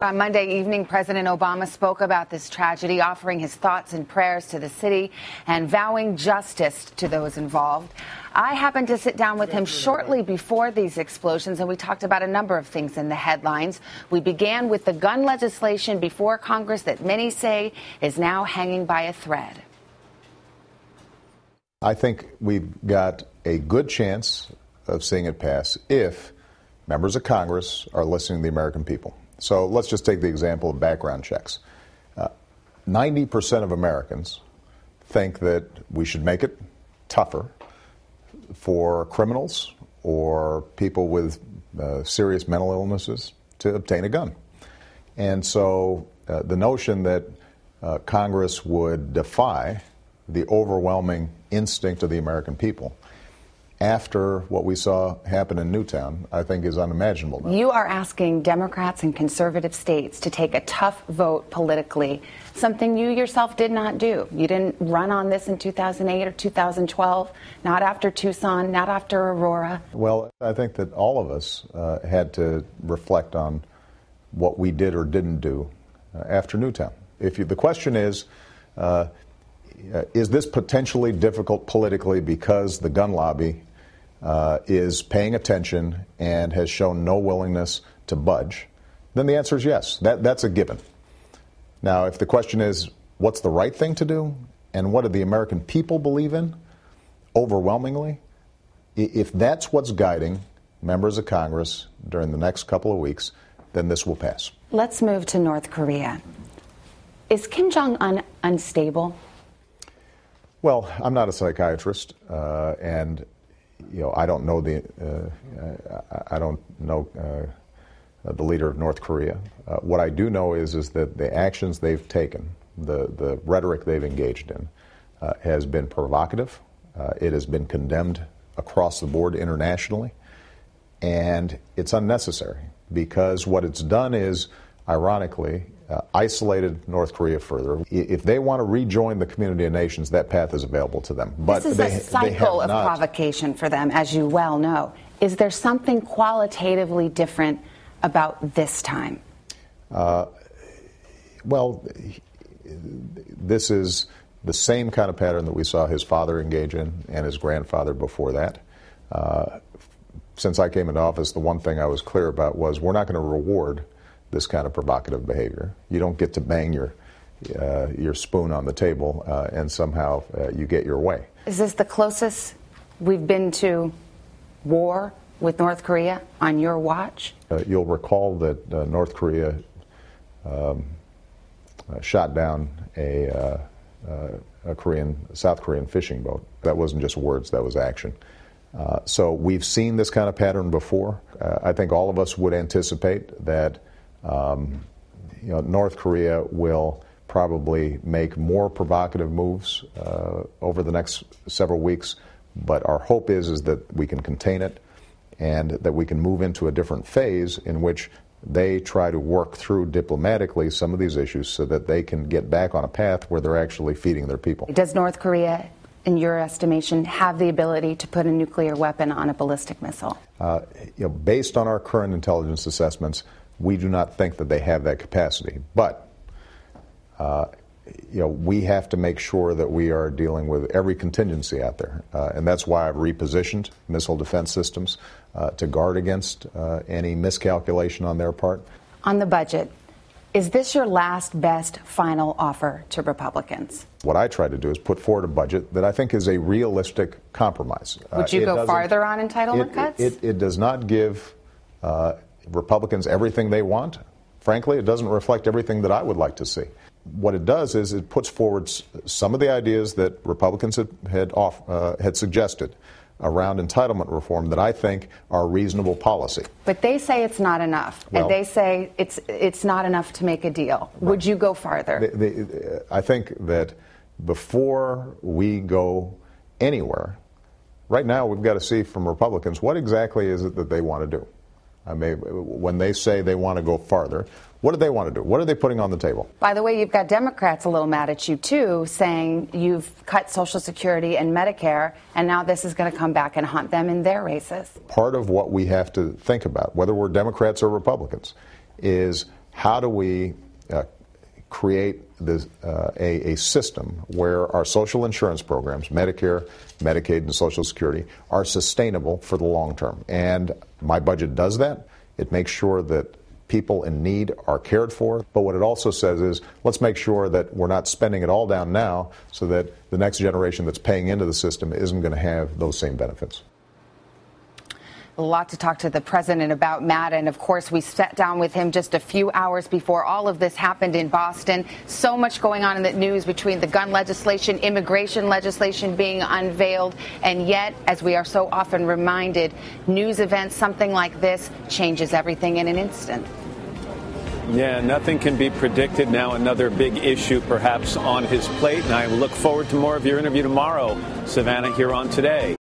On Monday evening, President Obama spoke about this tragedy, offering his thoughts and prayers to the city and vowing justice to those involved. I happened to sit down with him shortly before these explosions, and we talked about a number of things in the headlines. We began with the gun legislation before Congress that many say is now hanging by a thread. I think we've got a good chance of seeing it pass if members of Congress are listening to the American people. So let's just take the example of background checks. 90% of Americans think that we should make it tougher for criminals or people with serious mental illnesses to obtain a gun. And so the notion that Congress would defy the overwhelming instinct of the American people after what we saw happen in Newtown, I think is unimaginable now. You are asking Democrats in conservative states to take a tough vote politically, something you yourself did not do. You didn't run on this in 2008 or 2012, not after Tucson, not after Aurora. Well, I think that all of us had to reflect on what we did or didn't do after Newtown. The question is this potentially difficult politically because the gun lobby is paying attention and has shown no willingness to budge? Then the answer is yes. That's a given. Now, if the question is, what's the right thing to do and what do the American people believe in, overwhelmingly, if that's what's guiding members of Congress during the next couple of weeks, then this will pass. Let's move to North Korea. Is Kim Jong-un unstable? Well, I'm not a psychiatrist, and I don't know the leader of North Korea. What I do know is that the actions they've taken, the rhetoric they've engaged in, has been provocative. It has been condemned across the board internationally, and it's unnecessary because what it's done is, ironically, isolated North Korea further. If they want to rejoin the community of nations, that path is available to them. But this is a cycle of provocation for them, as you well know. Is there something qualitatively different about this time? Well, this is the same kind of pattern that we saw his father engage in and his grandfather before that. Since I came into office, the one thing I was clear about was we're not going to reward this kind of provocative behavior. You don't get to bang your spoon on the table and somehow you get your way. Is this the closest we've been to war with North Korea on your watch? You'll recall that North Korea shot down a South Korean fishing boat. That wasn't just words, that was action. So we've seen this kind of pattern before. I think all of us would anticipate that North Korea will probably make more provocative moves over the next several weeks, but our hope is that we can contain it and that we can move into a different phase in which they try to work through diplomatically some of these issues so that they can get back on a path where they're actually feeding their people. Does North Korea, in your estimation, have the ability to put a nuclear weapon on a ballistic missile? Based on our current intelligence assessments, we do not think that they have that capacity. But we have to make sure that we are dealing with every contingency out there. And that's why I've repositioned missile defense systems to guard against any miscalculation on their part. On the budget, is this your last, best, final offer to Republicans? What I try to do is put forward a budget that I think is a realistic compromise. Would you go farther on entitlement cuts? It does not give Republicans everything they want. Frankly, it doesn't reflect everything that I would like to see. What it does is it puts forward some of the ideas that Republicans had suggested around entitlement reform that I think are reasonable policy. But they say it's not enough. Well, and they say it's not enough to make a deal. Right. Would you go farther? I think that before we go anywhere, right now we've got to see from Republicans what exactly is it that they want to do. I mean, when they say they want to go farther, what do they want to do? What are they putting on the table? By the way, you've got Democrats a little mad at you, too, saying you've cut Social Security and Medicare, and now this is going to come back and haunt them in their races. Part of what we have to think about, whether we're Democrats or Republicans, is how do we create this, a system where our social insurance programs, Medicare, Medicaid, and Social Security, are sustainable for the long term. And my budget does that. It makes sure that people in need are cared for. But what it also says is, let's make sure that we're not spending it all down now so that the next generation that's paying into the system isn't going to have those same benefits. A lot to talk to the president about, Matt. And of course, we sat down with him just a few hours before all of this happened in Boston. So much going on in the news between the gun legislation, immigration legislation being unveiled. And yet, as we are so often reminded, news events, something like this, changes everything in an instant. Yeah, nothing can be predicted. Now another big issue perhaps on his plate. And I look forward to more of your interview tomorrow, Savannah, here on Today.